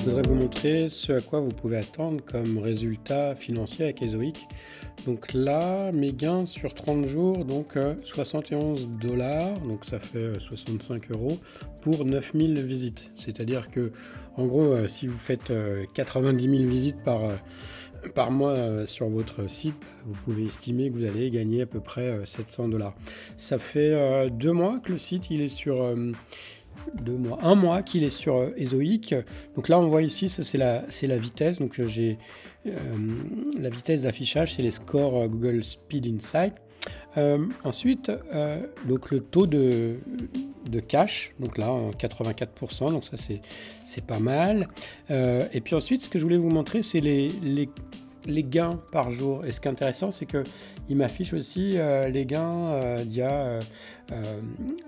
voudrais vous montrer ce à quoi vous pouvez attendre comme résultat financier avec Ezoic. Donc là, mes gains sur 30 jours, donc 71 $, donc ça fait 65 € pour 9000 visites. C'est-à-dire que, en gros, si vous faites 90 000 visites par mois sur votre site, vous pouvez estimer que vous allez gagner à peu près 700 $. Ça fait 2 mois que le site il est sur... 1 mois qu'il est sur Ezoic. Donc là on voit ici, ça c'est la vitesse. Donc j'ai la vitesse d'affichage, c'est les scores Google Speed Insight. Ensuite, donc le taux de cash, donc là 84%, donc ça c'est pas mal. Et puis ensuite, ce que je voulais vous montrer, c'est les gains par jour. Et ce qui est intéressant, c'est qu'il m'affiche aussi les gains d'il y a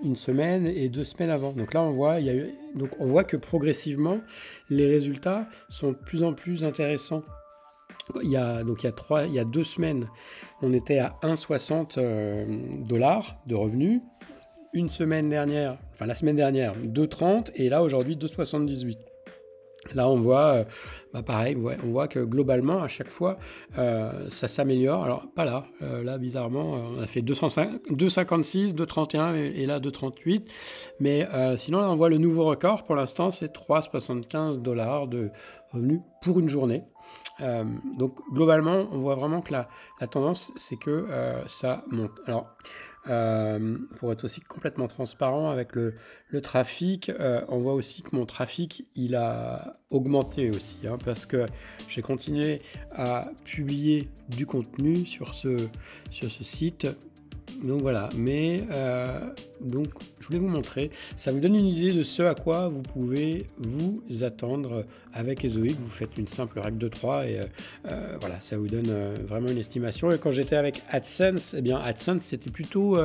une semaine et 2 semaines avant. Donc là, on voit que progressivement, les résultats sont de plus en plus intéressants. Il y a 2 semaines, on était à 1,60 $ de revenus. La semaine dernière, 2,30 et là aujourd'hui 2,78. Là, on voit, pareil, on voit que globalement, à chaque fois, ça s'améliore. Alors, pas là. Là, bizarrement, on a fait 2,56, 2,31 et là 2,38. Mais sinon, là, on voit le nouveau record. Pour l'instant, c'est 3,75 $ de revenus pour une journée. Donc, globalement, on voit vraiment que la tendance, c'est que ça monte. Alors, pour être aussi complètement transparent avec le trafic, on voit aussi que mon trafic il a augmenté aussi, parce que j'ai continué à publier du contenu sur ce site. Donc voilà, mais donc je voulais vous montrer, ça vous donne une idée de ce à quoi vous pouvez vous attendre avec Ezoic. Vous faites une simple règle de 3 et voilà, ça vous donne vraiment une estimation. Et quand j'étais avec AdSense, eh bien AdSense c'était plutôt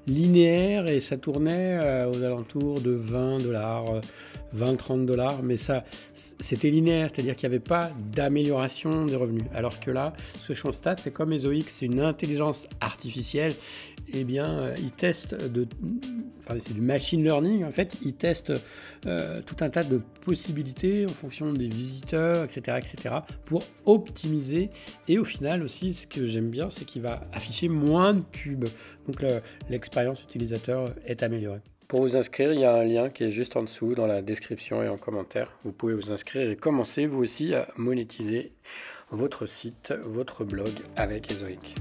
linéaire et ça tournait aux alentours de 20 $, 20-30 $, mais ça c'était linéaire, c'est-à-dire qu'il n'y avait pas d'amélioration des revenus. Alors que là, ce que je constate, c'est comme Ezoic, c'est une intelligence artificielle, eh bien il teste c'est du machine learning en fait, il teste tout un tas de possibilités en fonction des visiteurs, etc., pour optimiser. Et au final aussi, ce que j'aime bien, c'est qu'il va afficher moins de pubs, donc l'expérience utilisateur est améliorée. Pour vous inscrire, il y a un lien qui est juste en dessous dans la description et en commentaire. Vous pouvez vous inscrire et commencer vous aussi à monétiser votre site, votre blog avec Ezoic.